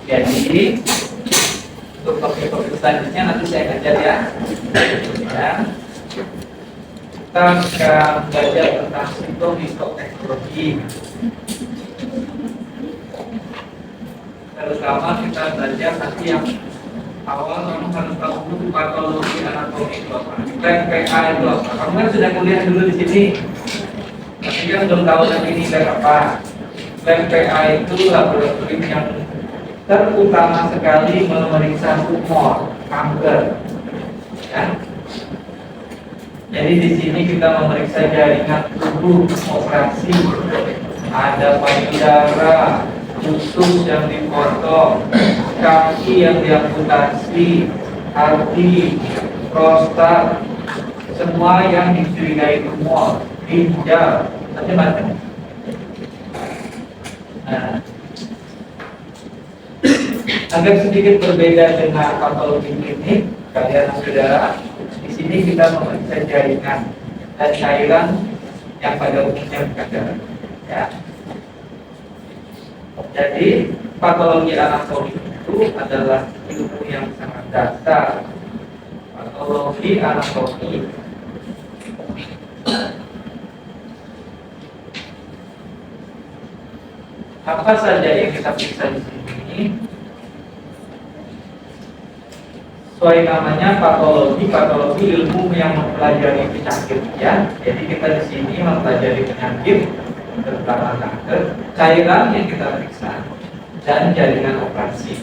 Jadi untuk topik-topik selanjutnya nanti saya ajar ya. Kita akan belajar tentang sistem histoteknologi. Terutama kita belajar nanti yang awal kamu harus tahu dulu patologi anatomi itu apa. PPA itu apa? Kamu kan sudah kuliah dulu di sini. Tapi kan belum tahu nanti ini apa. PPA itu laboratorium yang terutama sekali memeriksa tumor, kanker. Ya. Jadi di sini kita memeriksa jaringan tubuh, operasi, ada payudara, usus yang dipotong, kaki yang diamputasi, hati, prostat, semua yang dicurigai tumor, ginjal, macam-macam. Nah, agak sedikit berbeda dengan patologi klinik, kalian saudara. Di sini kita memeriksa jaringan dan cairan yang pada umumnya bukan darah. Ya. Jadi patologi anatomi itu adalah ilmu yang sangat dasar. Patologi anatomi apa saja yang kita periksa di sini? Sesuai namanya patologi ilmu yang mempelajari penyakit ya. Jadi kita di sini mempelajari penyakit terutama kanker, cairan yang kita periksa dan jaringan operasi.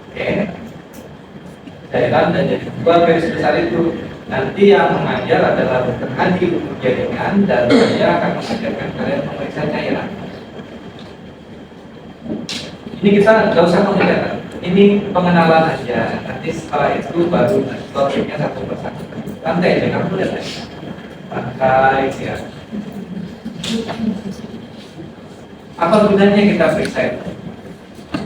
Oke. Cairan dan jaringan. Dua garis besar itu. Nanti yang mengajar adalah dokter Hadi untuk jaringan dan saya akan mengajarkan kalian memeriksa cairan. Ini kita nggak usah mengajarkan. Ini pengenalan aja. Nanti setelah itu baru topiknya satu persatu. Santai aja, kamu lihat aja. Santai ya. Apa gunanya kita periksa itu?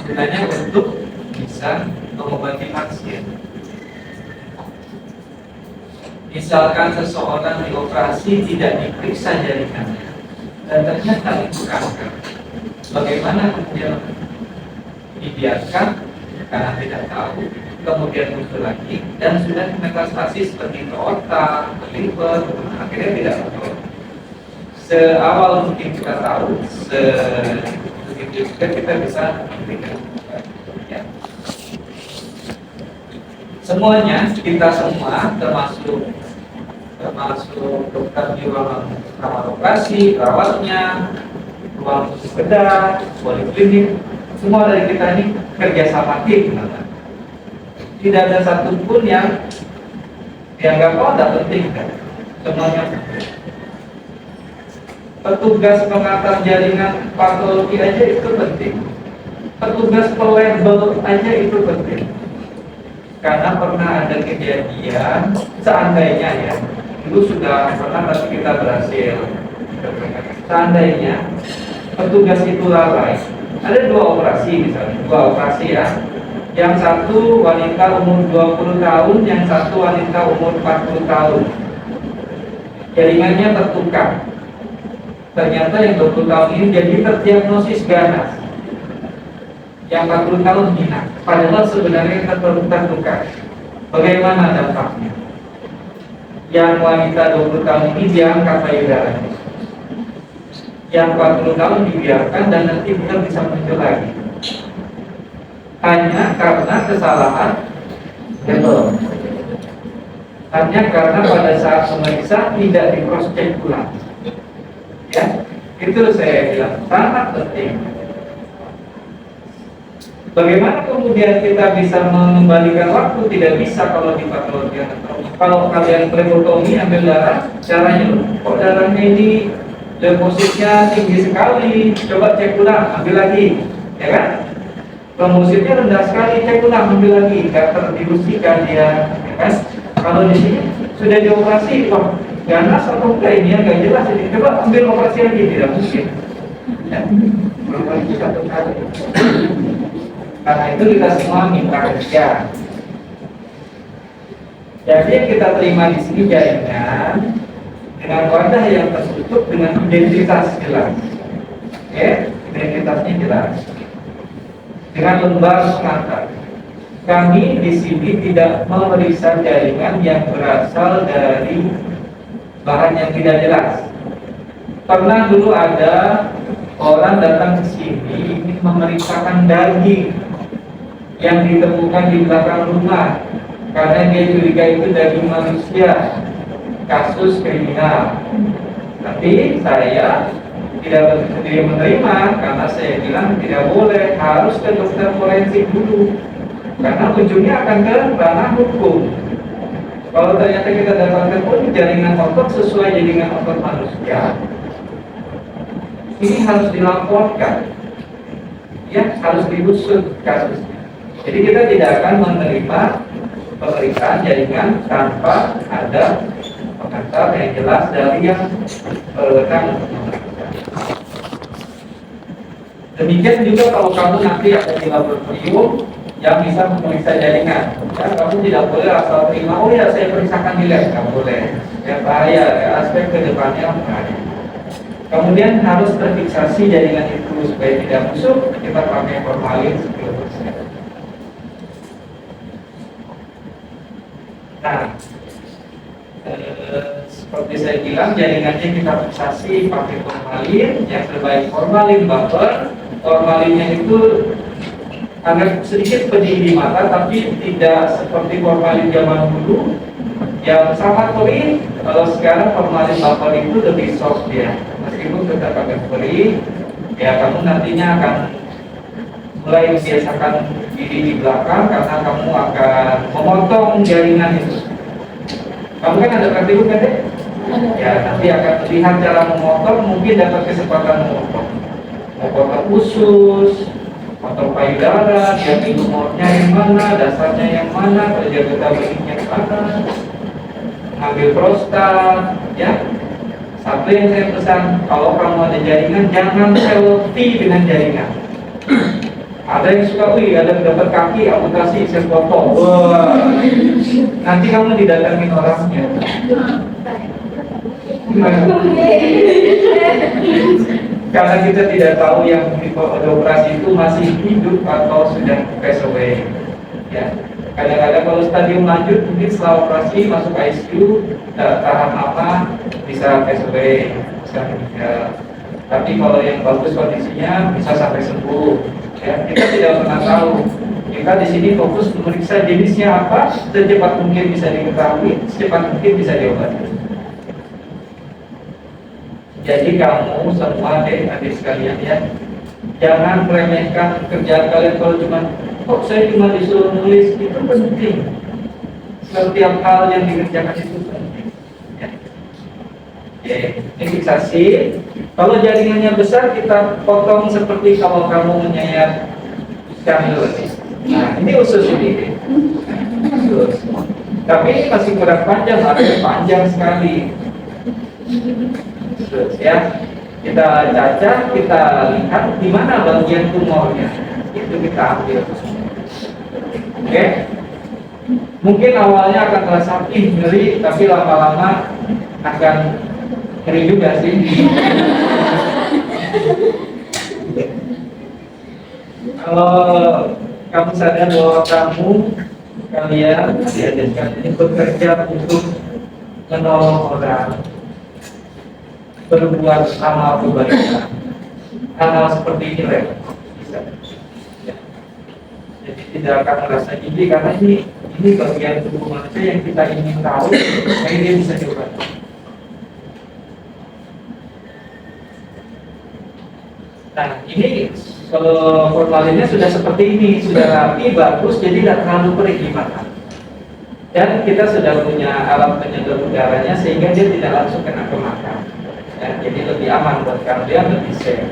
Gunanya untuk bisa mengobati pasien. Misalkan seseorang dioperasi tidak diperiksa jaringannya dan ternyata itu kanker. Bagaimana kemudian dibiarkan karena tidak tahu, kemudian muncul lagi dan sudah metastasi seperti ke otak, ke liver, akhirnya tidak tahu. Seawal mungkin kita tahu, begitu juga kita bisa memberikan ya. Semuanya, kita semua termasuk dokter di ruangan kamar operasi, perawatnya, ruang khusus bedah, poliklinik, semua dari kita ini kerjasama tim. Tidak ada satupun yang dianggap tidak penting kan? Semuanya penting. Petugas pengantar jaringan patologi aja itu penting. Petugas pelabel aja itu penting. Karena pernah ada kejadian, seandainya ya, dulu sudah pernah tapi kita berhasil. Seandainya petugas itu lalai, ada dua operasi misalnya, dua operasi ya. Yang satu wanita umur 20 tahun, yang satu wanita umur 40 tahun. Jaringannya tertukar. Ternyata yang 20 tahun ini jadi terdiagnosis ganas. Yang 40 tahun minat. Padahal sebenarnya tertukar. Bagaimana dampaknya? Yang wanita 20 tahun ini diangkat payudaranya. Yang 40 tahun dibiarkan dan nanti bukan bisa muncul lagi. Hanya karena kesalahan label. Hanya karena pada saat memeriksa tidak di cross check ulang. Ya, itu saya bilang sangat penting. Bagaimana kemudian kita bisa mengembalikan waktu? Tidak bisa kalau di patologi anatomi. Kalau kalian flebotomi ambil darah, caranya kok darahnya ini lemositnya tinggi sekali, coba cek ulang, ambil lagi, ya kan? Lemositnya rendah sekali, cek ulang, ambil lagi, nggak terdilusikan dia, ya kan? Kalau di sini sudah dioperasi, kok ganas atau enggak ini ya nggak jelas ini. Coba ambil operasi lagi, tidak mungkin. Ya, operasi satu kali. Karena itu kita semua minta kerja. Jadi yang kita terima di sini jaringan dengan wadah yang tertutup dengan identitas jelas. Oke, identitasnya jelas. dengan lembar pengantar. Kami di sini tidak memeriksa jaringan yang berasal dari bahan yang tidak jelas. Pernah dulu ada orang datang ke sini ingin memeriksakan daging yang ditemukan di belakang rumah karena dia curiga itu daging manusia, kasus kriminal. Tapi saya tidak bersedia menerima karena saya bilang tidak boleh, harus ke dokter forensik dulu karena ujungnya akan ke ranah hukum. Kalau ternyata kita dapatkan pun jaringan otot sesuai jaringan otot manusia, ini harus dilaporkan, ya harus diusut kasusnya. Jadi kita tidak akan menerima pemeriksaan jaringan tanpa ada pengantar yang jelas dari yang berwenang. Demikian juga kalau kamu nanti ada di laboratorium yang bisa memeriksa jaringan, ya, kamu tidak boleh asal terima, oh ya saya periksakan di lab, nggak boleh, ya bahaya, ya, aspek kedepannya bahaya. Kemudian harus terfiksasi jaringan itu supaya tidak busuk, kita pakai formalin 10%. Nah, seperti saya bilang, jaringannya kita fiksasi pakai formalin, yang terbaik formalin buffer. Formalinnya itu agak sedikit pedih di mata, tapi tidak seperti formalin zaman dulu yang sangat perih. Kalau sekarang formalin buffer itu lebih soft ya, meskipun tetap agak perih. Ya kamu nantinya akan mulai membiasakan diri di belakang karena kamu akan memotong jaringan itu. Kamu kan ada praktikum kan deh? Ya nanti akan melihat cara memotong, mungkin dapat kesempatan memotong usus, potong payudara, dia tumornya yang mana, dasarnya yang mana, kerja getah benihnya yang mana, mengambil prostat, ya. Satu yang saya pesan, kalau kamu ada jaringan, jangan selfie dengan jaringan. Ada yang suka, ada yang dapat kaki, amputasi, saya foto. Wah, nanti kamu didatangin orangnya. Karena kita tidak tahu yang operasi itu masih hidup atau sudah pass away. Ya, kadang-kadang kalau stadium lanjut mungkin setelah operasi masuk ICU tahap apa bisa pass away, bisa meninggal. Tapi kalau yang bagus kondisinya bisa sampai sembuh. Ya, kita tidak pernah tahu. Kita di sini fokus memeriksa jenisnya apa, secepat mungkin bisa diketahui, secepat mungkin bisa diobati. Jadi kamu semua adik sekalian ya, jangan meremehkan kerjaan kalian. Kalau saya cuma disuruh nulis, itu penting. Setiap hal yang dikerjakan itu penting. Ya. Oke, ini fiksasi. Kalau jaringannya besar, kita potong seperti kalau kamu menyayat ikan dulu. Nah, ini usus ini. Usus. Tapi ini masih kurang panjang, harusnya panjang sekali. Terus ya, kita cacah, kita lihat di mana bagian tumornya, itu kita ambil. Oke, mungkin awalnya akan terasa nyeri, tapi lama-lama akan ngeri juga sih. Kalau kamu sadar bahwa kalian diajarkan ini bekerja untuk menolong orang, berbuat amal kebaikan, hal seperti ini bisa. Ya. Jadi tidak akan merasa jijik karena ini bagian tubuh manusia yang kita ingin tahu, supaya dia bisa diobati. Nah ini kalau formalinnya sudah seperti ini, sudah rapi, bagus, jadi tidak terlalu perih di mata. Dan kita sudah punya alat penyedot udaranya sehingga dia tidak langsung kena ke mata. Ya, jadi lebih aman buat kalian, lebih safe.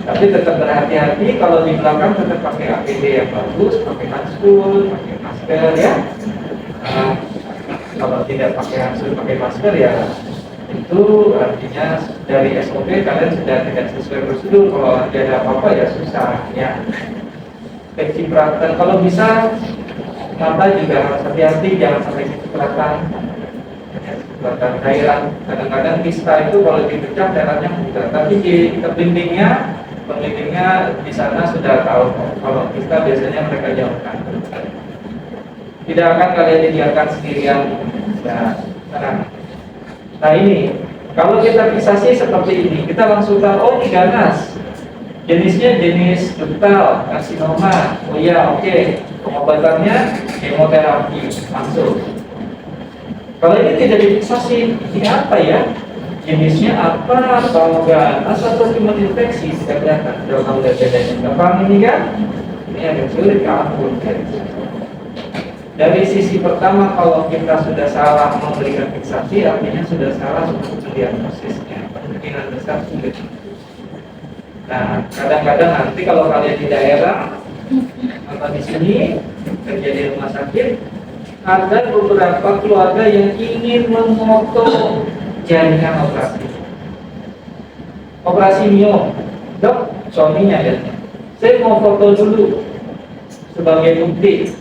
Tapi tetap berhati-hati, kalau di belakang tetap pakai APD yang bagus, pakai handscoon, pakai masker ya. Kalau tidak pakai handscoon, pakai masker ya, itu artinya dari SOP kalian sudah tidak sesuai prosedur. Kalau nanti ada apa-apa ya susah ya. Kecipratan, kalau bisa mata juga harus hati-hati, jangan sampai kecipratan. Buatan cairan, kadang-kadang kista itu kalau dipecah cairannya mudah, tapi di dindingnya penelitinya di sana sudah tahu kalau kita biasanya mereka jauhkan. Tidak akan kalian dibiarkan sendirian. Nah ini, kalau kita fiksasi seperti ini, kita langsung tahu, oh ini ganas. Jenisnya jenis ductal, karsinoma. Oh iya, oke. Pengobatannya kemoterapi, langsung. Kalau ini tidak difiksasi, ini apa ya? Jenisnya apa? Apakah ganas atau cuma infeksi? Tidak kelihatan. Kalau kamu lihat bedanya, gampang ini kan? Ini agak sulit, ampun. Dari sisi pertama, kalau kita sudah salah memberikan fiksasi, artinya sudah salah untuk mendiagnosisnya. Kemungkinan besar sulit. Nah, kadang-kadang nanti kalau kalian di daerah atau di sini kerja di rumah sakit, ada beberapa keluarga yang ingin memotong jaringan operasi mio. Dok, suaminya ya, saya mau foto dulu sebagai bukti.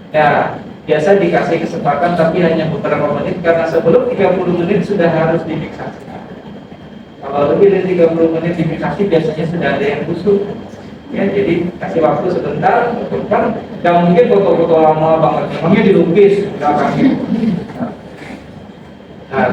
Ya, biasa dikasih kesempatan tapi hanya beberapa menit, karena sebelum 30 menit sudah harus difiksasi. Kalau lebih dari 30 menit difiksasi biasanya sudah ada yang busuk. Ya, jadi kasih waktu sebentar, kan nggak mungkin foto-foto lama banget, memangnya dilukis, nggak akan gitu. Nah,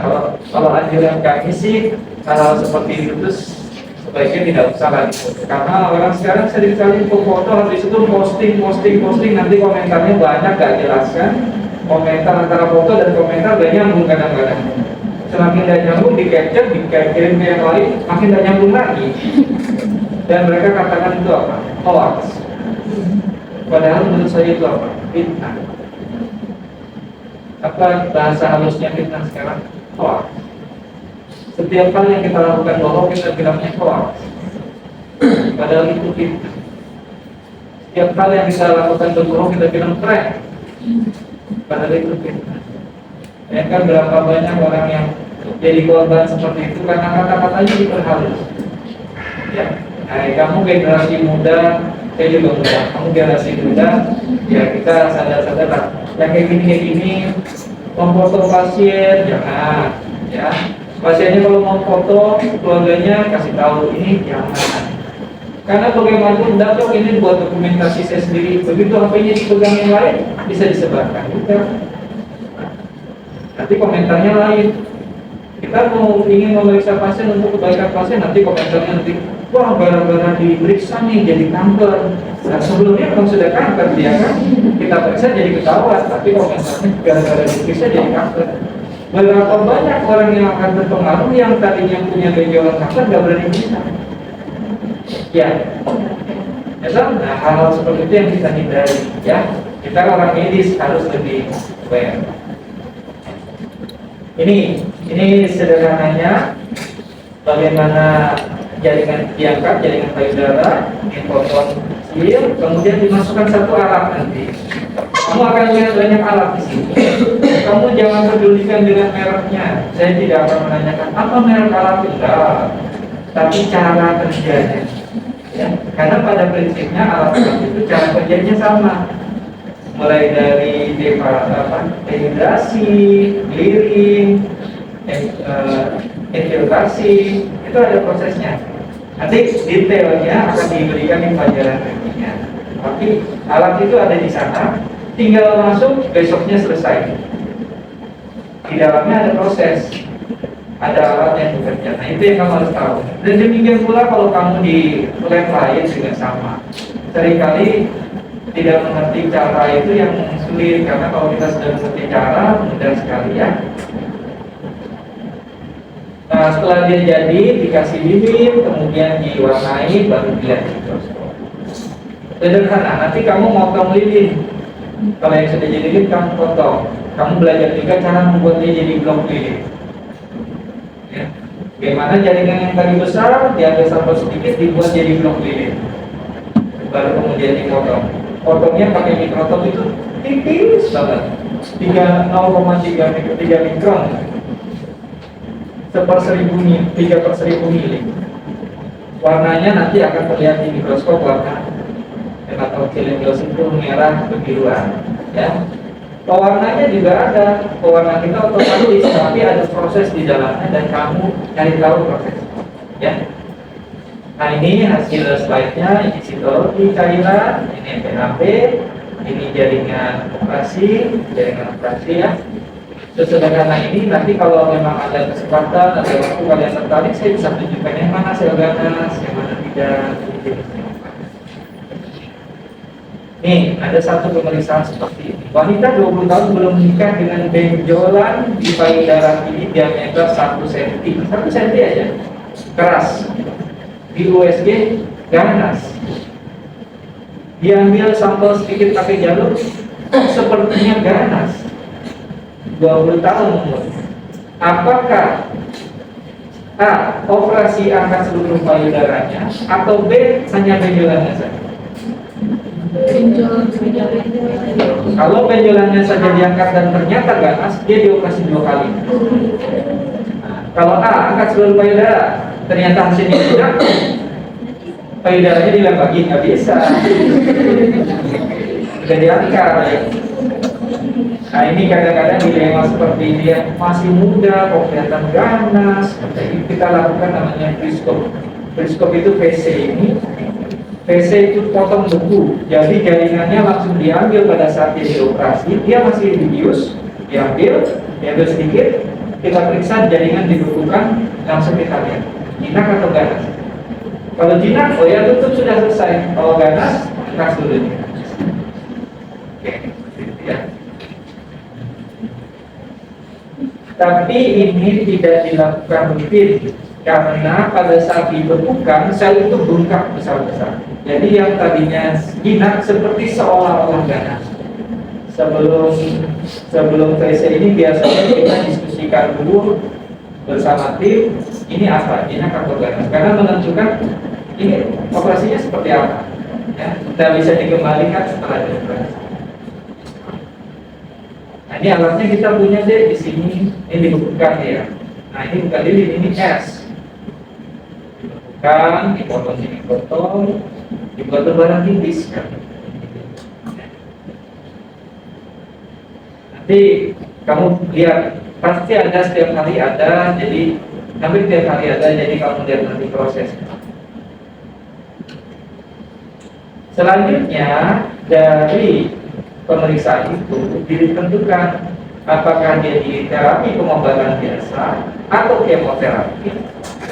kalau anjuran kami sih, kalau seperti itu terus sebaiknya tidak usah lagi, karena orang sekarang sering sekali foto habis itu posting, nanti komentarnya banyak gak jelaskan. Komentar antara foto dan komentar gak nyambung kadang-kadang. Semakin gak nyambung di capture, dikirim ke yang lain, makin gak nyambung lagi. Dan mereka katakan itu apa? Hoax. Padahal menurut saya itu apa? Fitnah. Apa bahasa halusnya fitnah sekarang? Hoax. Setiap hal yang kita lakukan bohong, kita bilangnya hoax. Padahal itu fitnah. Setiap hal yang kita lakukan berbohong, kita bilang tren. Padahal itu fitnah. Ya kan, berapa banyak orang yang jadi korban seperti itu karena kata-katanya diperhalus. Ya, nah, kamu generasi muda, saya juga muda. Kamu generasi muda, ya kita sadar-sadar lah. Yang kayak gini, memfoto pasien, jangan. Ya, pasiennya kalau mau foto, keluarganya kasih tahu ini jangan. Karena bagaimanapun dok ini buat dokumentasi saya sendiri. Begitu HP-nya dipegang yang lain, bisa disebarkan juga. Nanti komentarnya lain. Kita mau ingin memeriksa pasien untuk kebaikan pasien, nanti komentarnya nanti, wah gara-gara diperiksa nih jadi kanker. Nah, sebelumnya memang sudah kanker dia kan, kita periksa jadi ketahuan, tapi komentarnya gara-gara diperiksa jadi kanker. Berapa banyak orang yang akan terpengaruh yang tadinya punya gejala kanker nggak berani periksa. Ya, nah hal-hal seperti itu yang kita hindari. Ya, kita orang medis harus lebih aware. Ini sederhananya bagaimana jaringan diangkat, jaringan payudara, dipotong kecil, kemudian dimasukkan satu alat nanti. Kamu akan lihat banyak alat di sini. Kamu jangan pedulikan dengan mereknya. Saya tidak akan menanyakan apa merek alat itu, tapi cara kerjanya. Ya, karena pada prinsipnya alat-alat itu cara kerjanya sama. Mulai dari dehidrasi, clearing, infiltrasi, itu ada prosesnya. Nanti detailnya akan diberikan di pelajaran berikutnya. Tapi alat itu ada di sana, tinggal masuk, besoknya selesai. Di dalamnya ada proses, ada alat yang bekerja. Nah itu yang kamu harus tahu. Dan demikian pula kalau kamu di lab lain juga sama. Seringkali tidak mengerti cara itu yang sulit, karena kalau kita sudah mengerti cara, mudah sekali ya. Nah setelah dia jadi, dikasih bibit, kemudian diwarnai, baru dilihat mikroskop. Sederhana, nanti kamu motong lilin. Kalau yang sudah jadi lilin, kamu potong. Kamu belajar juga cara membuatnya jadi blok lilin. Ya. Bagaimana jaringan yang tadi besar, diambil sampel sedikit, dibuat jadi blok lilin. Baru kemudian dipotong. Potongnya pakai mikrotop itu tipis banget, 0,3 mikron, 3/1000 mili. Warnanya nanti akan terlihat di mikroskop, warna hematofilos itu merah kebiruan. Ya, pewarnanya juga ada, pewarna kita otomatis, tapi ada proses di dalamnya dan kamu cari tahu prosesnya. Ya. Nah ini hasil slide-nya, ini sitologi cairan, ini PHP, ini jaringan operasi ya. Sesederhana ini nanti kalau memang ada kesempatan, ada waktu kalian tertarik, saya bisa tunjukkan yang mana sel ganas, yang mana tidak. Nih, ada satu pemeriksaan seperti ini. Wanita 20 tahun belum menikah dengan benjolan di payudara ini diameter 1 cm. 1 cm aja. Keras. Di USG ganas. Diambil sampel sedikit pakai jalur, sepertinya ganas. 20 tahun umur. Apakah A. Operasi angkat seluruh payudaranya, atau B. Hanya benjolannya saja? Kalau benjolannya saja diangkat dan ternyata ganas, dia dioperasi 2 kali. Kalau A. Angkat seluruh payudara, ternyata hasilnya tidak, payudaranya dilembagi, nggak bisa. Sudah diangkat ya. Nah ini kadang-kadang dilema seperti ini ya, masih muda, kok kelihatan ganas. Kita lakukan namanya periskop. Periskop itu PC ini. PC itu potong beku, jadi jaringannya langsung diambil pada saat dia dioperasi. Dia masih dibius, diambil sedikit, kita periksa jaringan dibekukan, langsung kita lihat jinak atau ganas. Kalau jinak, oh ya tutup, sudah selesai. Kalau ganas, kas dulu. Oke, ya. Tapi ini tidak dilakukan rutin karena pada saat dibekukan sel itu bengkak besar-besar. Jadi yang tadinya jinak seperti seolah-olah ganas. Sebelum TC ini biasanya kita diskusikan dulu bersama tim, ini apa, jinak atau ganas, karena menentukan ini operasinya seperti apa. Ya, kita bisa dikembalikan setelah dioperasi. Nah, ini alatnya kita punya deh di sini, ini dibekukan ya. Nah ini bukan lilin, ini S. Dibekukan, dipotong, dibuat barang tipis kan. Nanti kamu lihat, pasti ada setiap hari ada, jadi hampir setiap hari ada, jadi kamu lihat nanti prosesnya. Selanjutnya dari pemeriksaan itu ditentukan apakah dia di terapi pengobatan biasa atau kemoterapi,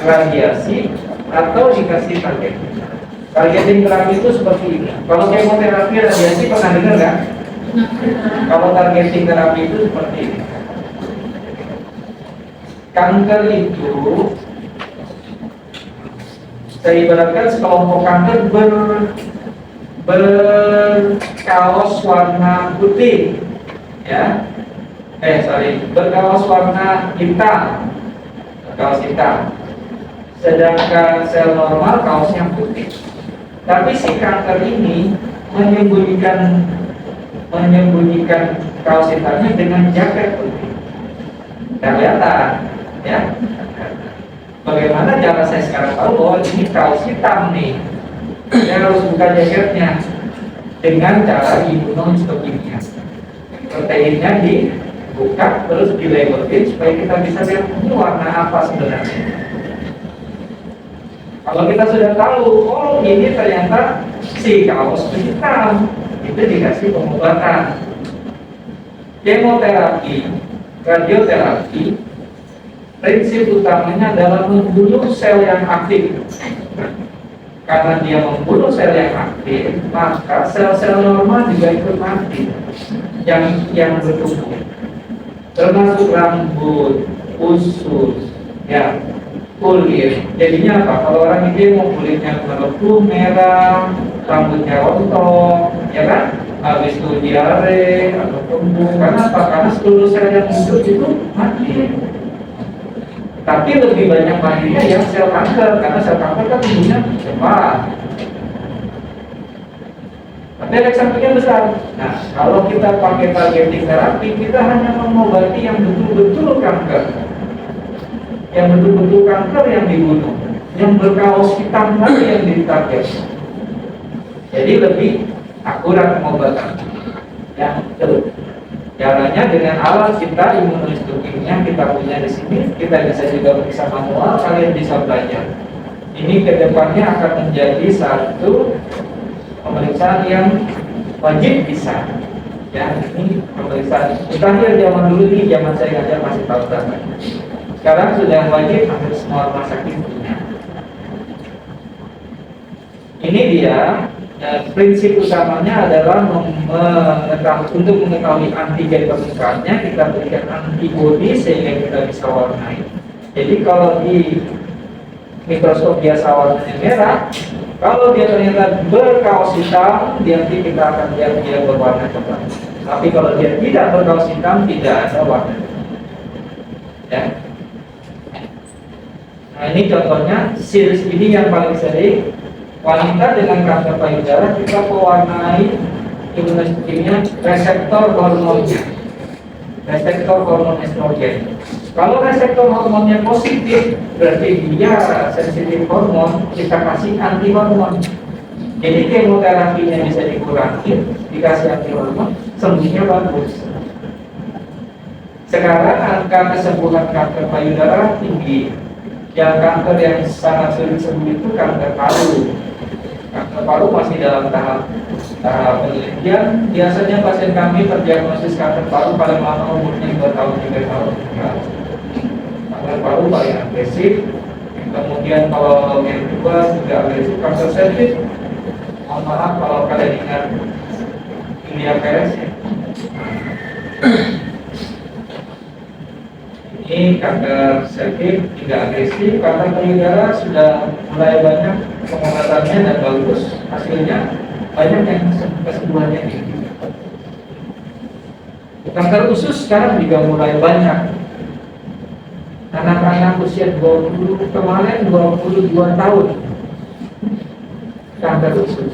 radiasi, atau dikasih targeting. Targeting terapi itu seperti ini. Kalau kemoterapi, radiasi pernah dengar nggak? Kalau targeting terapi itu seperti ini. Kanker itu, saya ibaratkan sekelompok kanker berkaos warna putih, ya. Berkaos warna hitam, kaos hitam. Sedangkan sel normal kaosnya putih. Tapi si kanker ini menyembunyikan kaos hitamnya dengan jaket putih. Kelihatan, ya. Bagaimana cara saya sekarang tahu bahwa ini kaos hitam nih? Saya harus buka jaketnya dengan cara imunohistokimia. Proteinnya dibuka terus dilabelin supaya kita bisa lihat ini warna apa sebenarnya. Kalau kita sudah tahu, oh ini ternyata si kaos hitam, itu dikasih pengobatan. Kemoterapi, radioterapi, prinsip utamanya adalah membunuh sel yang aktif. Karena dia membunuh sel yang aktif, maka sel-sel normal juga ikut mati yang bertumbuh, termasuk rambut, usus, ya, kulit. Jadinya apa? Kalau orang ini mau kulitnya melepuh, merah, rambutnya rontok, ya kan? Habis itu diare atau tumbuh. Karena apa? Karena seluruh sel yang hidup itu mati. Tapi lebih banyak matinya yang sel kanker, karena sel kanker kan tumbuhnya cepat. Tapi efek sampingnya besar. Nah, kalau kita pakai targeting terapi, kita hanya mengobati yang betul-betul kanker. Yang betul-betul kanker yang dibunuh. Yang berkaos hitam tadi yang ditarget. Jadi lebih akurat pengobatan. Ya, betul. Caranya dengan alat kita imunohistokimia kita punya di sini, kita bisa juga periksa manual, kalian bisa belajar. Ini kedepannya akan menjadi satu pemeriksaan yang wajib bisa. Ya, ini pemeriksaan. Terakhir zaman dulu nih, zaman saya ngajar masih tahun berapa. Sekarang sudah wajib hampir semua rumah sakit punya. Ini dia. Prinsip utamanya adalah untuk mengetahui antigen permukaannya, kita berikan antibodi sehingga kita bisa warnai. Jadi kalau di mikroskop biasa warnanya merah, kalau dia ternyata berkaos hitam, nanti kita akan lihat dia berwarna coklat. Tapi kalau dia tidak berkaos hitam, tidak ada warna. Ya. Nah, ini contohnya series ini yang paling sering. Wanita dengan kanker payudara kita mewarnai imunohistokimia reseptor hormonnya, reseptor hormon estrogen. Kalau reseptor hormonnya positif, berarti dia sensitif hormon, kita kasih anti hormon. Jadi kemoterapinya bisa dikurangi, dikasih anti hormon, sembuhnya bagus. Sekarang angka kesembuhan kanker payudara tinggi. Yang kanker yang sangat sulit sembuh itu kanker paru. Kanker paru masih dalam tahap penelitian. Biasanya pasien kami terdiagnosis kanker paru paling lama umurnya 2 tahun 3 tahun. Kanker paru paling agresif. Kemudian kalau yang kedua juga agresif, kanker serviks. Mohon maaf kalau kalian ingat India Peres ya. Ini kanker serviks tidak agresif, kanker payudara sudah mulai banyak pengobatannya dan bagus hasilnya, banyak yang kesembuhannya tinggi. Kanker usus sekarang juga mulai banyak. Anak-anak usia 20 kemarin 22 tahun kanker usus.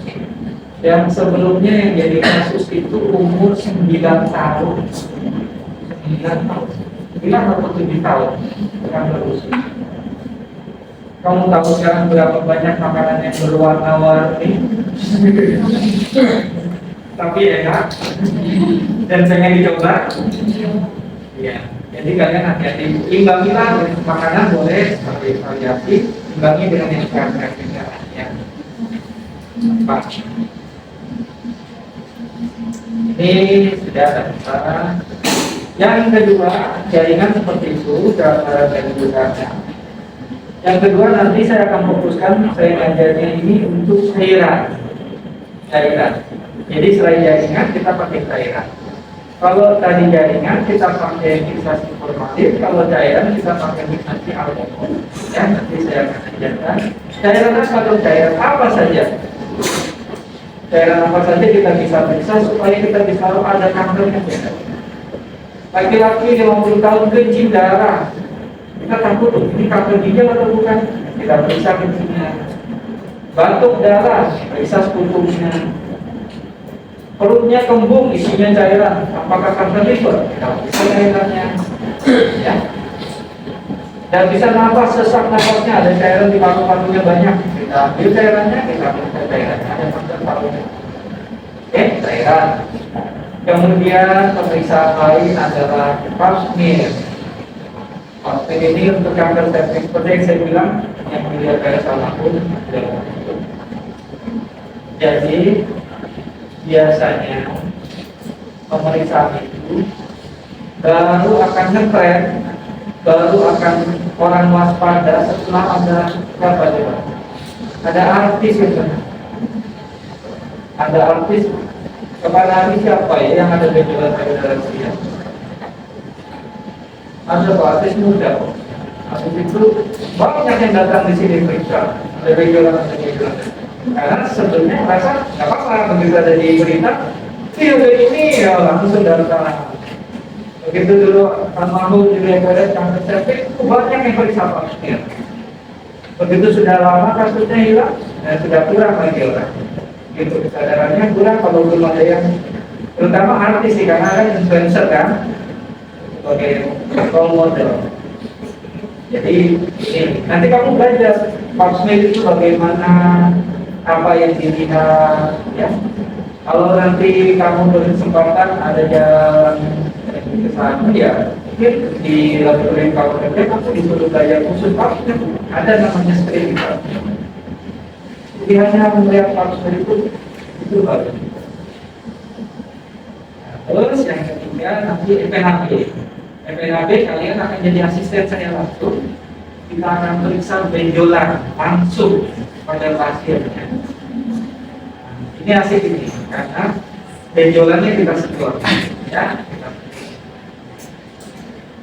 Yang sebelumnya yang jadi kasus itu umur 9 tahun. 9 tahun. 9 atau 7 tahun kanker usus. Kamu tahu sekarang berapa banyak makanan yang berwarna-warni tapi enak dan pengen dicoba? Iya. Jadi kalian hati-hati, imbangilah makanan boleh seperti variasi, imbangi dengan yang kreatif ya. Pak, ini sudah ada. Yang kedua, jaringan seperti itu cara dari gunakan. Yang kedua nanti saya akan fokuskan saya ngajarnya ini untuk cairan. Jadi selain jaringan kita pakai cairan. Kalau tadi jaringan kita pakai fiksasi formalin, kalau cairan kita pakai fiksasi alkohol. Ya, nanti saya akan ajarkan. Cairan atau cairan apa saja? Cairan apa saja kita bisa periksa supaya kita bisa tahu ada kankernya. Laki-laki 50 tahun kencing darah. Kita takut ini kanker ginjal atau bukan? Kita periksa kencingnya. Batuk darah, periksa sekutumnya. Perutnya kembung, isinya cairan. Apakah kanker liver? Kita periksa cairannya. Ya. Dan bisa nafas, sesak nafasnya, ada cairan di paru-parunya banyak. Kita ambil cairannya, kita periksa cairannya. Ada faktor parunya. Oke, cairan. Kemudian pemeriksaan lain adalah pap smear. Pap smear ini untuk kanker serviks seperti yang saya bilang, yang dilihat pada salah pun. Jadi biasanya pemeriksaan itu baru akan ngetren, baru akan orang waspada setelah ada apa coba? Ada artis gitu. Ada artis. Kepala hari siapa ya yang ada gejala payudara dia? Ada Pak artis muda kok. Habis itu banyak yang datang di sini periksa. Ada gejala. Karena sebelumnya merasa nggak apa-apa begitu ada di berita. Udah ini ya langsung datang. Begitu dulu almarhum juga ada kanker serviks, banyak yang periksa Pak. Begitu sudah lama kasusnya hilang, dan sudah kurang lagi orang. Itu kesadarannya kurang kalau belum ada yang terutama artis sih karena kan influencer kan sebagai role model. Jadi ini nanti kamu belajar pap smear itu bagaimana, apa yang dilihat ya. Kalau nanti kamu berkesempatan ada jalan ke sana ya mungkin di laboratorium kamu kerja kamu disuruh belajar khusus pap smear, ada namanya screening. Jadi hanya melihat langsung itu bagus. Nah, terus yang ketiga nanti FPHB. FPHB kalian akan jadi asisten saya langsung. Kita akan periksa benjolan langsung pada pasiennya. Ini asik ini karena benjolannya kita sedot, ya.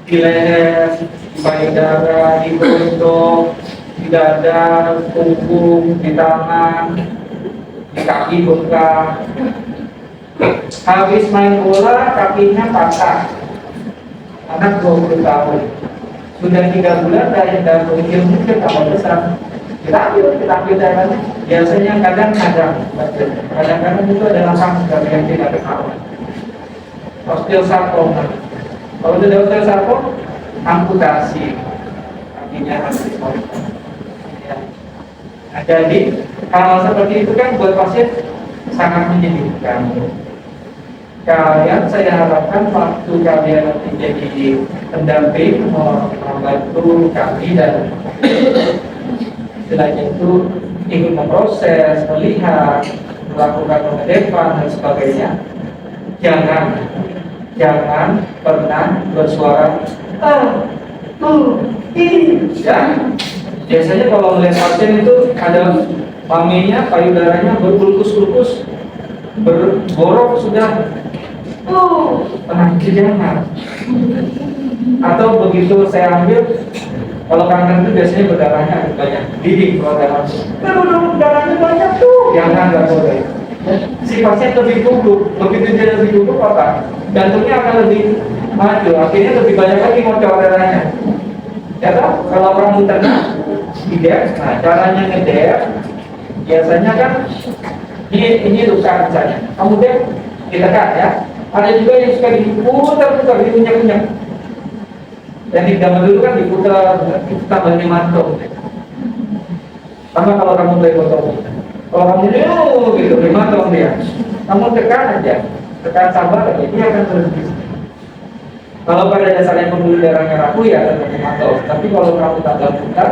Di leher, di payudara, di perut, di dada, punggung, di tangan, di kaki bengkak. Habis main bola kakinya patah. Anak 20 tahun. Sudah 3 bulan dari ilmu ke tambah besar. Kita ambil darahnya. Biasanya kadang-kadang itu adalah kanker yang tidak ketahuan. Osteosarkoma. Kalau sudah osteosarkoma, amputasi kakinya harus dipotong. Ya. Nah, jadi hal seperti itu kan buat pasien sangat menyedihkan. Kalian saya harapkan waktu kalian nanti jadi pendamping membantu kami dan selain itu ikut memproses, melihat, melakukan pengedepan dan sebagainya. Jangan pernah bersuara ini ya. Biasanya kalau melihat pasien itu ada maminya, payudaranya berkulkus-kulkus, berborok sudah. Jangan. Atau begitu saya ambil, kalau kanker itu biasanya berdarahnya banyak, diding kalau darahnya banyak tuh, jangan, nggak boleh. Si pasien lebih duduk, begitu dia lebih duduk apa? Jantungnya akan lebih maju, akhirnya lebih banyak lagi ngocor darahnya. Ya toh, kalau kamu tenang, tidak. Nah, caranya ngedep, biasanya kan ini luka misalnya, kamu dep, ditekan ya. Ada juga yang suka diputar-putar, diunyak-unyak. Dan di zaman dulu kan diputar, itu tambahnya mantung. Sama kalau kamu beli botol, kalau kamu gitu, dimantung dia. Kamu tekan aja, tekan sabar aja, dia akan berhenti. Kalau pada dasarnya pembuluh darahnya rapuh ya akan memantau. Tapi kalau kamu tambah putar,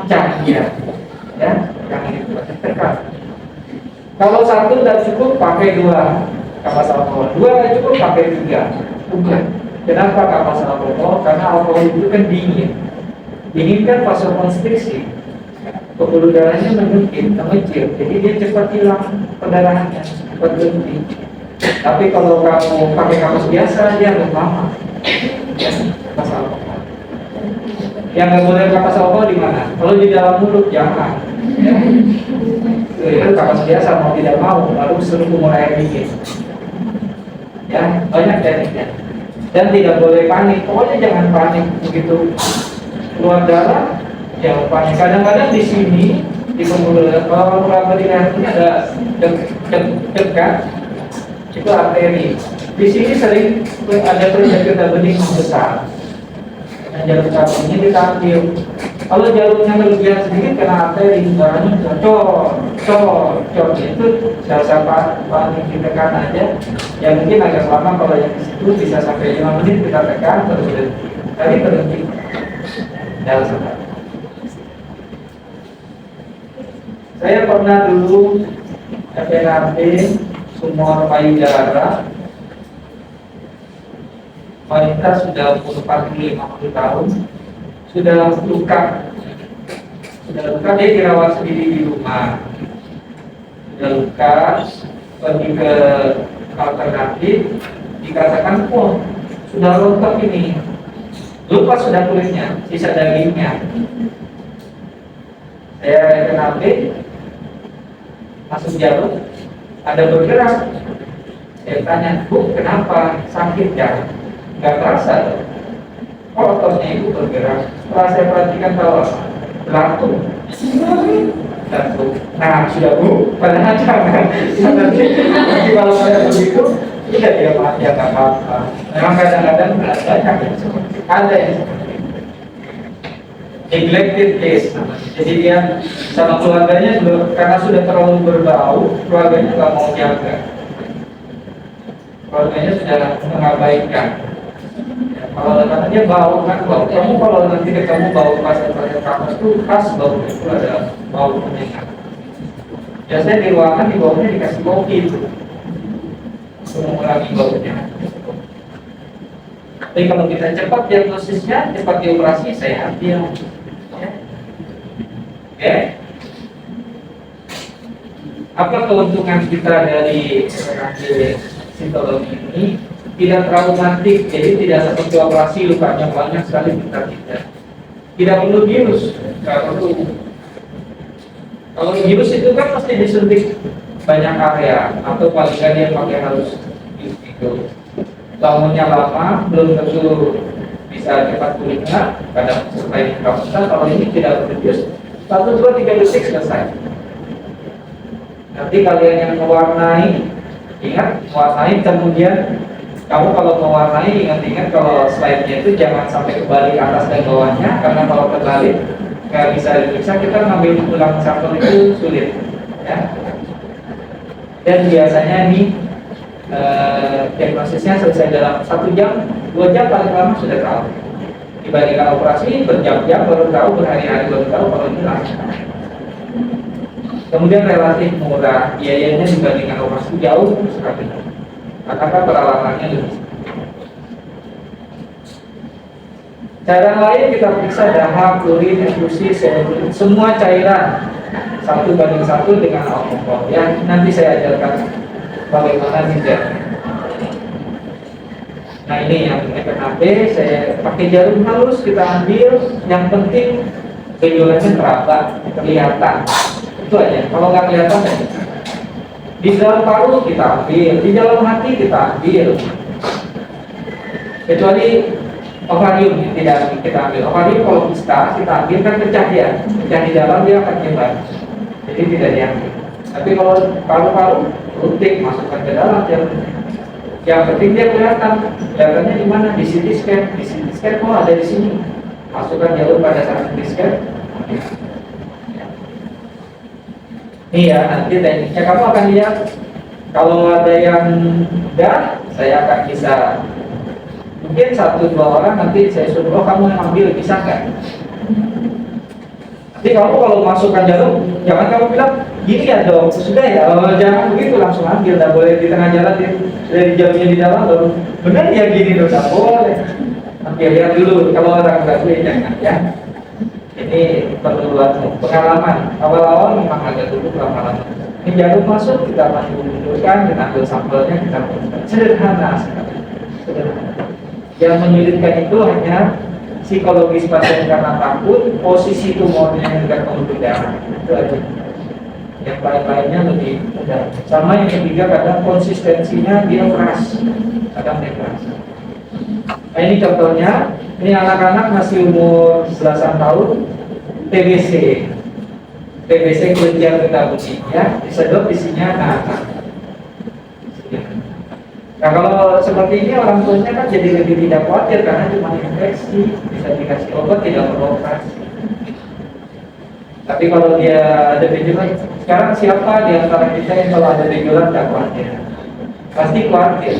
pecah dia, ya, jangan diputar, tekan. Kalau satu tidak cukup, pakai 2. Kapas alkohol 2 cukup, pakai 3. Udah. Kenapa kapas alkohol? Karena alkohol itu kan dingin. Dingin kan vasokonstriksi. Pembuluh darahnya menyempit, mengecil. Jadi dia cepat hilang pendarahannya, cepat berhenti. Tapi kalau kamu pakai kapas biasa, dia agak lama. Ya, kapas alkohol. Yang nggak boleh kapas alkohol di mana? Kalau di dalam mulut jangan. Ya. Itu kapas biasa mau tidak mau, lalu suruh kumur air dingin. Ya, banyak tekniknya. Dan tidak boleh panik. Pokoknya jangan panik begitu keluar darah, jangan panik. Kadang-kadang di sini di pembuluh darah, kalau raba di leher ini ada dekat, itu arteri. Di sini sering ada perjalanan bening besar. Nah, jalur satu ini kita ambil. Kalau jalurnya kelebihan sedikit kena arteri, darahnya cor itu saya paling ditekan aja. Ya mungkin agak lama, kalau yang di situ bisa sampai 5 menit kita tekan terus berhenti. Tapi berhenti. Jangan sampai. Saya pernah dulu FNRT sumur payudara. Wanita sudah umur 40-50 tahun, sudah luka, dia dirawat sendiri di rumah, sudah luka, pergi ke alternatif, dikatakan sudah rontok ini, lupa sudah kulitnya, sisa dagingnya. Saya kenapa? Masuk jarum, ada bergerak. Saya tanya, Bu, kenapa sakit ya? Gak terasa, ototnya itu bergerak. Setelah saya perhatikan tahu jantung. Nah sudah Bu, padahal jangan. Nanti kalau saya begitu, tidak dia mati atau apa. Memang kadang-kadang banyak yang seperti ada yang seperti itu. Neglected case. Jadi dia sama keluarganya karena sudah terlalu berbau, keluarganya nggak mau jaga. Keluarganya sudah mengabaikan. Kalau karena dia bau kan bau, kamu kalau nanti ketemu bau pas kamu itu khas bau itu ada bau menyengat. Biasanya di ruangan di bawahnya dikasih kopi itu untuk mengurangi baunya. Tapi kalau kita cepat diagnosisnya, cepat dioperasi, saya ambil. Ya. Oke. Apa keuntungan kita dari sitologi ini? Tidak traumatik, jadi tidak seperti operasi lukanya banyak sekali kita tidak. Tidak perlu virus, tidak perlu. Kalau virus itu kan pasti disuntik banyak area atau paling nggak dia pakai harus itu. Bangunnya lama, belum tentu bisa cepat pulihnya. Kadang setelah kapasitas, kalau ini tidak berjus 1, 2, 3 detik selesai. Nanti kalian yang mewarnai, ingat mewarnai kemudian kamu kalau mewarnai ingat-ingat kalau slide-nya itu jangan sampai kebalik atas dan bawahnya, karena kalau kebalik nggak bisa diperiksa, kita ngambil ulang sampel itu sulit, ya. Dan biasanya ini diagnosisnya selesai dalam 1 jam, 2 jam paling lama sudah tahu. Dibandingkan operasi berjam-jam baru tahu, berhari-hari baru tahu, kalau ini langsung. Kemudian relatif murah, biayanya dibandingkan operasi jauh sekali, karena peralatannya lebih. Cara lain kita periksa dahak, urin, infusi, semua cairan 1:1 dengan alkohol. Ya, nanti saya ajarkan bagaimana tidak. Nah ini yang FNAP, saya pakai jarum halus kita ambil. Yang penting benjolannya teraba, kelihatan. Itu aja. Kalau nggak kelihatan, di dalam paru kita ambil, di dalam hati kita ambil. Kecuali ovarium yang tidak kita ambil. Ovarium kalau kita ambil kan pecah dia, pecah di dalam dia akan nyebar. Jadi tidak diambil. Tapi kalau paru-paru rutik masukkan ke dalam jarum. Yang penting dia kelihatan. Kelihatannya di mana? Di CT scan. Di CT scan kok ada di sini. Masukkan jarum pada saat CT scan. Iya, nanti tekniknya kamu akan lihat. Kalau ada yang enggak, saya akan bisa. Mungkin 1-2 orang nanti saya suruh, kamu yang ambil, bisa kan? Nanti kamu kalau masukkan jarum, jangan kamu bilang gini ya dok, sudah ya, jangan begitu langsung ambil, tidak boleh di tengah jalan dari jarumnya di dalam baru benar ya gini dok, tidak boleh. Nanti lihat dulu, kalau orang nggak boleh jangan ya. Ini perlu pengalaman. Awal-awal memang agak dulu pengalaman. Ini jarum masuk, kita munculkan, kita ambil sampelnya, kita munculkan. Sederhana sekali. Sederhana. Yang menyulitkan itu hanya psikologis pasien karena takut, posisi tumornya yang dekat pembuluh darah. Itu aja. Yang lain-lainnya lebih mudah. Sama yang ketiga, kadang konsistensinya dia keras, kadang dia keras. Nah ini contohnya, ini anak-anak masih umur 11 tahun, TBC, TBC kelenjar getah bening, ya, disedot isinya nah. Nah kalau seperti ini orang tuanya kan jadi lebih tidak khawatir karena cuma infeksi, bisa dikasih obat, tidak perlu operasi. Tapi kalau dia ada benjolan, sekarang siapa di antara kita yang kalau ada benjolan tidak khawatir? Pasti khawatir.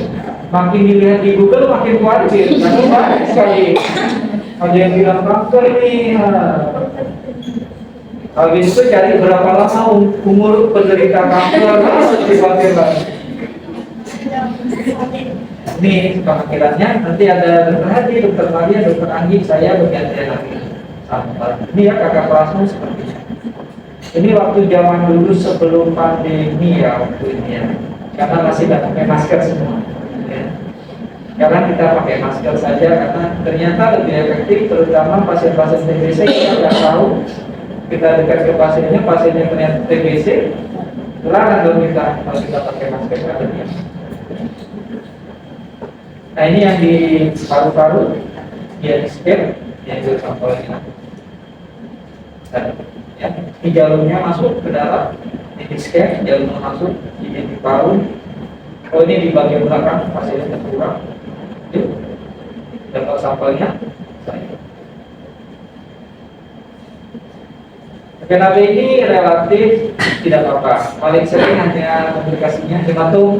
Makin dilihat di Google makin khawatir, karena banyak sekali. Ada yang bilang kanker nih. Habis itu cari berapa lama umur penderita kanker, lebih khawatir lagi. Ini pengakhirannya, nanti ada dokter Hadi, dokter Maria, dokter Anggi, saya bergantian lagi. Ini ya kakak kelasmu seperti ini. Ini waktu zaman dulu sebelum pandemi ya, waktu ini ya. Karena masih tidak pakai masker semua. Ya. Karena kita pakai masker saja karena ternyata lebih efektif, terutama pasien-pasien TBC kita tidak tahu. Kita dekat ke pasiennya ternyata TBC, larang dong kita kalau kita pakai masker katanya. Nah ini yang di paru-paru, dia di scan, yang di sampelnya. Ya, di jalurnya masuk ke dalam, di scan, jalurnya masuk, di paru. Oh ini di bagian belakang, pasiennya terkurang. Dapat sampelnya, saya. Kenapa ini relatif tidak apa-apa. Paling sering hanya komplikasinya hematom.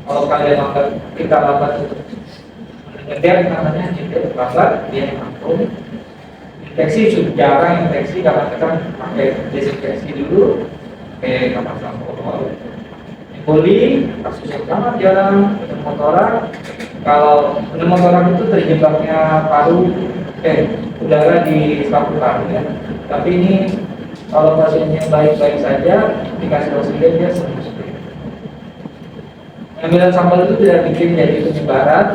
Kalau kalian lambat, kita lambat ngedep namanya jadi lambat, dia hematom. Infeksi sudah jarang infeksi karena kita pakai desinfeksi dulu. pakai kapal alkohol. Poli kasusnya sangat jarang dengan motoran. Kalau dengan motoran itu terjebaknya udara di paru-paru ya. Tapi ini kalau pasiennya baik-baik saja dikasih oksigen dia sembuh. Pengambilan sampel itu tidak bikin jadi penyebaran,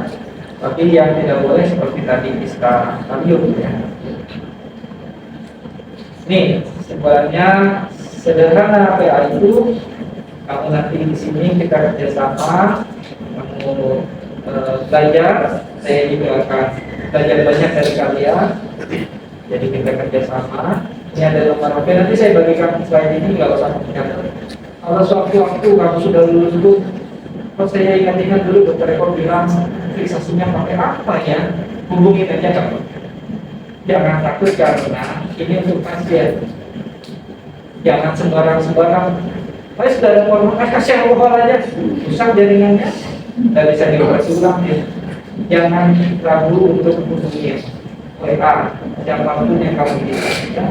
tapi yang tidak boleh seperti tadi iska kalium ya. Nih sebenarnya sederhana PA itu, kamu nanti di sini kita kerjasama, kamu belajar, saya juga akan belajar banyak dari kalian. Jadi kita kerjasama. Ini ada nomor HP, nanti saya bagikan slide ini, nggak usah mencatat. Kalau sewaktu-waktu kamu sudah lulus itu, kalau saya ingat-ingat dulu dokter Eko bilang fiksasinya pakai apa ya? Hubungin aja kamu. Jangan takut karena ini untuk pasien. Jangan sembarang-sembarang. Saya sudah ada informasi, kasih alkohol aja, rusak jaringannya, nggak bisa dioperasi ulang ya. Jangan ragu untuk hubungi WA, siapapun yang kamu ingat. Ya.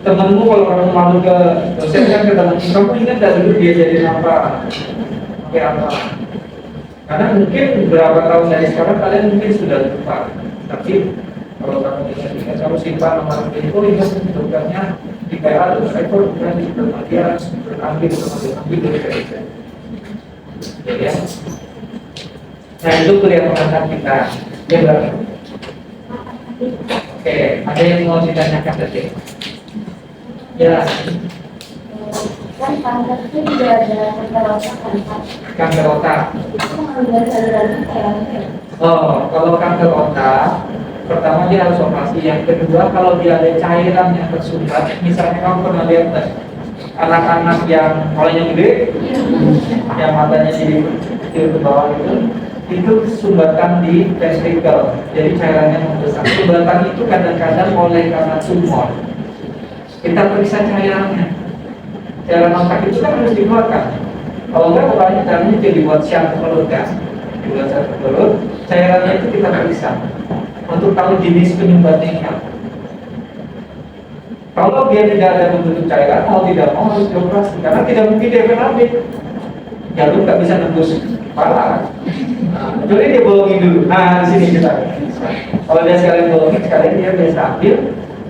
Temanmu kalau kamu malu ke dosen kan ke teman, kamu ingat dari dulu dia jadi apa? Pakai apa? Karena mungkin beberapa tahun dari sekarang kalian mungkin sudah lupa, tapi kalau kamu ingat, kamu simpan nomor telepon, ingat dokternya di PA terus ekor kemudian di dia ambil ya. Nah itu kuliah pengantar kita ya berarti. Oke, ada yang mau ditanyakan tadi? Ya. Kan kanker itu juga ada kanker otak kan? Kanker otak. Itu mengambil salurannya kayak Oh, kalau kanker otak pertama dia harus operasi. Yang kedua, kalau dia ada cairan yang tersumbat, misalnya kamu pernah lihat anak-anak yang kepalanya gede, yang matanya di ke bawah itu sumbatan di testikel, jadi cairannya membesar. Sumbatan itu kadang-kadang oleh karena tumor. Kita periksa cairannya. Cairan otak itu kan harus dikeluarkan. Kalau enggak, orangnya caranya jadi buat syak perut kan, dibuat syak perut. Cairannya itu kita periksa untuk tahu jenis penyumbatnya. Kalau dia tidak ada bentuk cairan, mau tidak mau harus dioperasi karena tidak mungkin dia BNAB. Jarum nggak bisa nembus kepala. Jadi dia bolongin dulu. Nah di sini kita. Kalau dia sekalian bolongin, sekalian dia biasa ambil,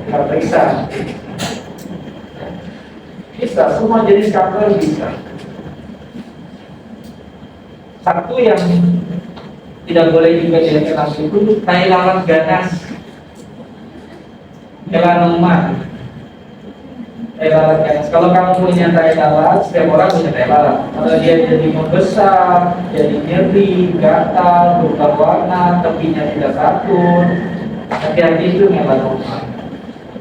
kita periksa. Bisa, semua jenis kanker bisa. Satu yang tidak boleh juga dilakukan itu tai lalat ganas, melanoma. Tai lalat ganas. Kalau kamu punya tai lalat, setiap orang punya tai lalat. Kalau dia jadi membesar, jadi nyeri, gatal, berubah warna, tepinya tidak teratur, hati-hati itu melanoma.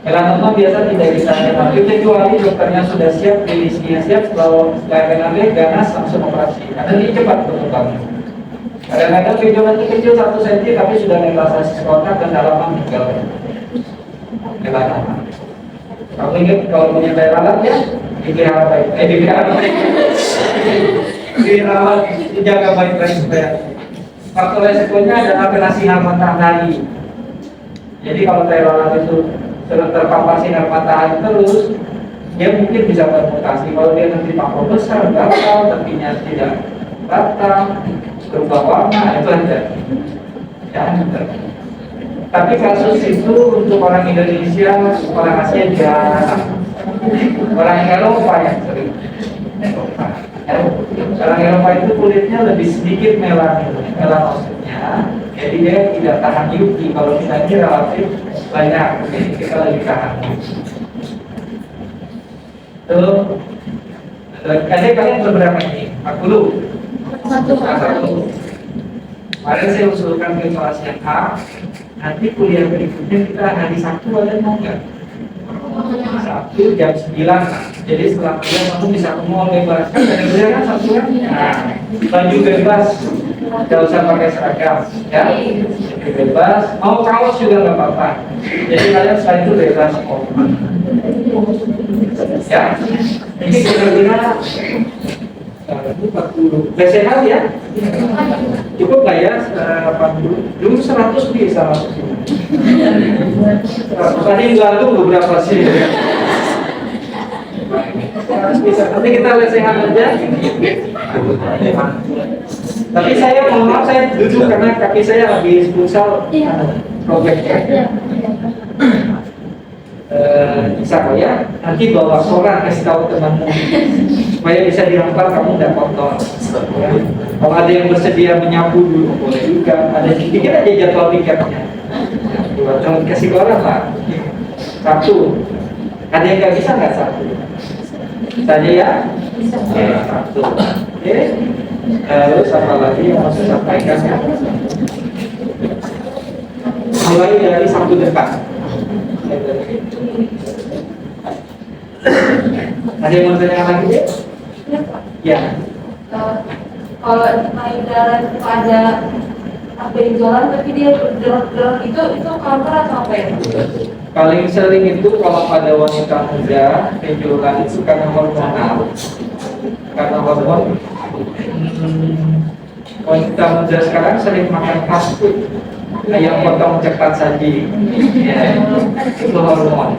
Melanoma biasa tidak ditanya, tapi kecuali dokternya sudah siap, klinisnya siap, kalau MNAB ganas langsung operasi. Karena ini cepat berkembangnya. Kadang-kadang video nanti kecil 1 cm tapi sudah melasasi kontak dan dalaman tinggal melanoma. Kamu ingat kalau punya tai lalat ya, dipelihara baik, dirawat, dijaga baik-baik supaya faktor resikonya adalah kena sinar matahari. Jadi kalau tai lalat itu terpapar sinar matahari terus, dia mungkin bisa bermutasi. Kalau dia nanti pampau besar, gatal, tepinya tidak rata, berubah warna, itu aja. Jangan. Tapi kasus itu untuk orang Indonesia, orang Asia jarang. Orang Eropa yang sering. Orang Eropa itu kulitnya lebih sedikit melanositnya, jadi dia tidak tahan UV. Kalau kita ini relatif banyak, jadi kita lebih tahan. Tuh, kalian berberapa ini? 40? Satu. Mari saya usulkan ke kelas yang A. Nanti kuliah berikutnya kita hari Sabtu ada mau nggak? Sabtu jam 9. Jadi setelah kuliah kamu bisa ke mall bebas. Kan ada kuliah kan Sabtu kan? Nah, baju bebas, nggak usah pakai seragam, ya. Baju bebas, mau kaos juga nggak apa-apa. Jadi kalian setelah itu bebas mau. Ya, ini kira-kira 40. Udah sehat ya? Cukup nggak ya? 40. Dulu 100 bisa 100. Tadi nggak beberapa sih. Harus bisa. Nanti kita lesehan aja. Tapi saya mohon maaf, saya duduk karena kaki saya habis futsal robek. Bisa kok ya, nanti bawa koran kasih tahu temanmu supaya bisa dirampal kamu tidak kotor ya. Kalau ada yang bersedia menyapu dulu boleh juga, ada bikin aja jadwal pikirnya jangan kasih koran lah. Sabtu ada yang nggak bisa nggak Sabtu saja ya. Oke, Sabtu oke. Terus apa lagi yang mau saya sampaikan ya, mulai dari Sabtu depan. Ada yang mau tanya lagi? Ya. Kalau main jalan itu ada apa yang jualan tapi dia bergerak itu kanker atau apa ya? Paling sering itu kalau pada wanita muda benjolan itu karena hormonal. Karena hormon wanita muda sekarang sering makan fast food, ayam potong cepat saji, ya, itu hormon.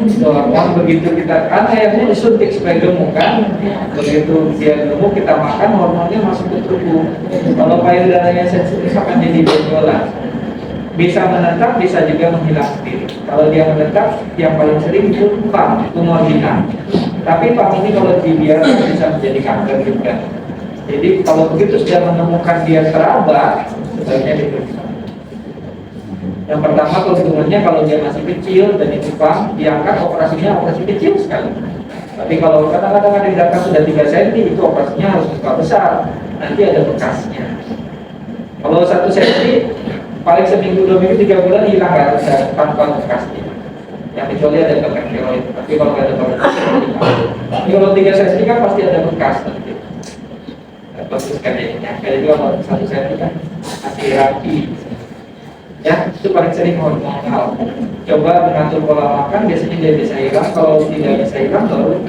Itu hormon, begitu kita kan ayamnya disuntik supaya gemuk kan, begitu dia gemuk kita makan hormonnya masuk ke tubuh. Kalau payudaranya sensitif akan jadi benjolan. Bisa menetap, bisa juga menghilang sendiri. Kalau dia menetap, yang paling sering itu PAM, tumor minang. Tapi PAM ini kalau dibiarkan bisa menjadi kanker juga. Jadi kalau begitu sudah menemukan dia teraba, sebaiknya diperiksa. Yang pertama keuntungannya kalau dia masih kecil dan itu PAM, diangkat operasinya operasi kecil sekali. Tapi kalau kadang-kadang ada yang datang sudah 3 cm, itu operasinya harus buka besar. Nanti ada bekasnya. Kalau 1 cm, paling seminggu 2 minggu 3 bulan hilang nggak ada tanpa bekasnya. Yang kecuali ada bekas keroid. Tapi kalau nggak ada bekas, tapi kalau 3 cm kan pasti ada bekas nanti. Bagus kayaknya. Kayak juga kalau 1 cm kan masih rapi. Ya, itu paling sering hormonal. Coba mengatur pola makan, biasanya dia bisa hilang. Kalau tidak bisa hilang, baru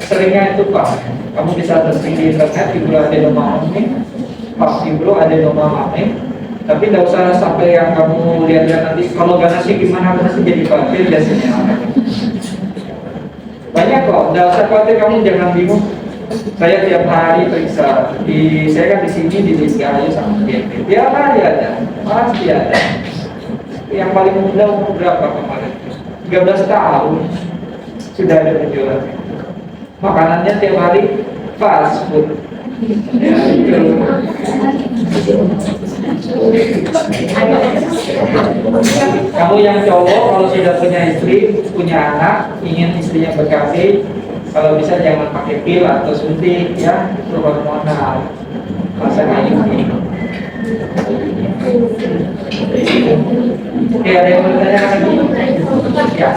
seringnya itu Pak. Kamu bisa searching di internet, fibroadenoma mammae, fibroadenoma mammae. Tapi tidak usah sampai yang kamu lihat-lihat nanti. Kalau ganasnya gimana, ganasnya jadi khawatir biasanya. Banyak kok, tidak usah khawatir, kamu jangan bingung. Saya tiap hari periksa saya kan di sini di Lisgahayu sama GP. Tiap hari ada, pasti ada. Yang paling muda umur berapa kemarin? 13 tahun sudah ada penjualan. Makanannya tiap hari fast food. Ya, itu. Kamu yang cowok kalau sudah punya istri, punya anak, ingin istrinya berkasih, kalau bisa jangan pakai pil atau suntik ya, itu hormonal. Masalah ini. Oke, ada yang bertanya lagi? Ya.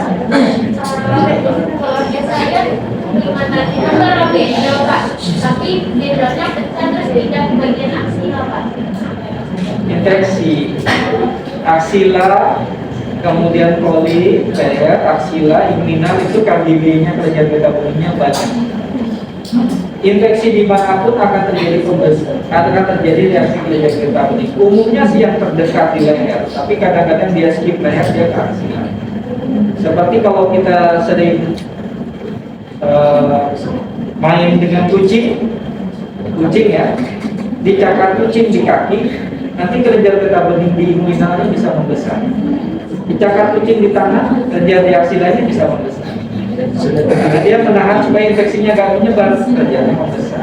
Kalau saya gimana itu kan beda Pak, tapi bedanya pecah terus tidak bagian aksila Pak. Infeksi aksila, kemudian poli, leher, aksila, inguinal itu KDB-nya kelenjar metaboliknya banyak. Infeksi dimanapun akan terjadi pembesar, akan terjadi reaksi kelenjar metabolik. Umumnya sih yang terdekat di leher, tapi kadang-kadang dia skip leher, dia ke aksila. Seperti kalau kita sering main dengan kucing ya, dicakar kucing di kaki, nanti kelenjar metabolik di inguinalnya bisa membesar. Dicakar kucing di tangan, kelenjar di aksilanya bisa membesar. Karena dia menahan supaya infeksinya gak menyebar, kelenjarnya membesar.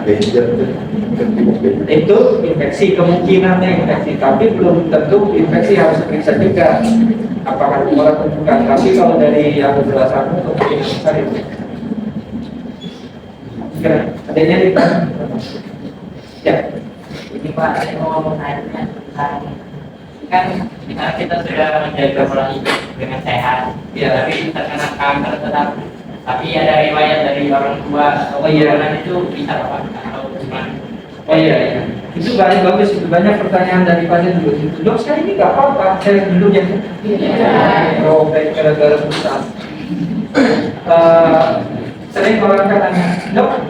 Itu infeksi, kemungkinannya infeksi, tapi belum tentu infeksi, harus periksa juga apakah tumor atau bukan. Tapi kalau dari yang penjelasanmu kemungkinan besar itu. Adanya di ya. Ini Pak, saya mau tanya kan kita sudah menjaga pola hidup dengan sehat, ya, tapi terkena kanker tetap. Tapi ada riwayat dari orang tua atau itu bisa Pak atau gimana? Oh iya, itu banyak bagus, itu banyak pertanyaan dari pasien dulu. Dok, saya ini nggak apa-apa, saya dulu yang robek gara-gara pusat. Sering orang katanya, dok,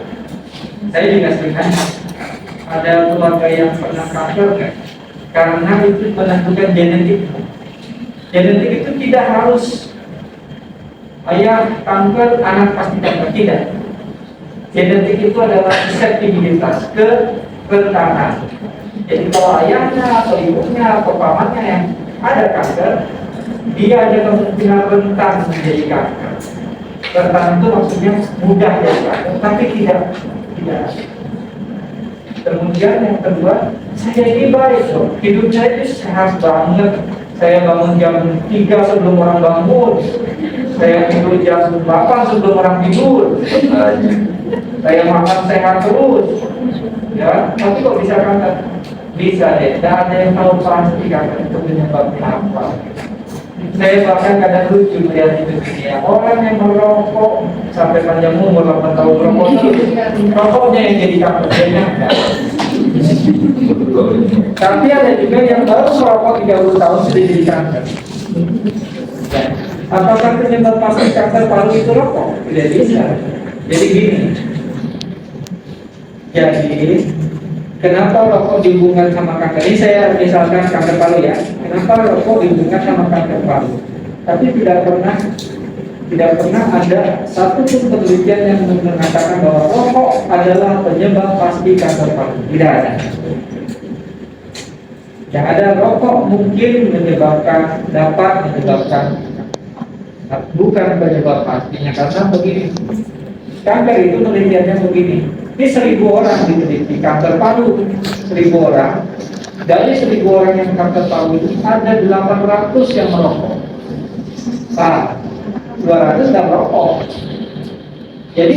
saya juga sering tanya, ada keluarga yang pernah kanker nggak? Karena itu menentukan genetik. Genetik itu tidak harus ayah kanker, anak pasti kanker, tidak. Genetik itu adalah susceptibilitas, kerentanan. Jadi kalau ayahnya atau ibunya atau pamannya yang ada kanker, dia ada kemungkinan rentan menjadi kanker. Rentan itu maksudnya mudah jadi kanker, tapi tidak. Kemudian yang kedua, saya ini baik loh, hidup saya itu sehat banget. Saya bangun jam 3 sebelum orang bangun. Saya tidur jam 8 sebelum orang tidur. Saya makan sehat terus. Ya, tapi kok bisa kanker? Bisa deh, tidak ada yang tahu pasti kanker itu penyebabnya apa. Saya bahkan kadang lucu melihat itu dunia. Orang yang merokok sampai panjang umur 8 tahun merokok terus, rokoknya yang jadi kanker. Tapi ada juga yang baru merokok 30 tahun sudah jadi kanker. Apakah penyebab pasti kanker paru itu rokok? Tidak bisa. Jadi gini. Jadi kenapa rokok dihubungkan sama kanker? Ini saya misalkan kanker paru ya. Kenapa rokok dihubungkan sama kanker paru? Tapi tidak pernah ada satu pun penelitian yang mengatakan bahwa rokok adalah penyebab pasti kanker paru. Tidak ada. Yang ada rokok mungkin dapat menyebabkan, bukan penyebab pastinya. Karena begini, kanker itu penelitiannya begini. Ini 1000 orang diteliti kanker paru, 1000 orang. Dari 1000 orang yang kanker paru itu ada 800 yang merokok. 200 tidak merokok. Jadi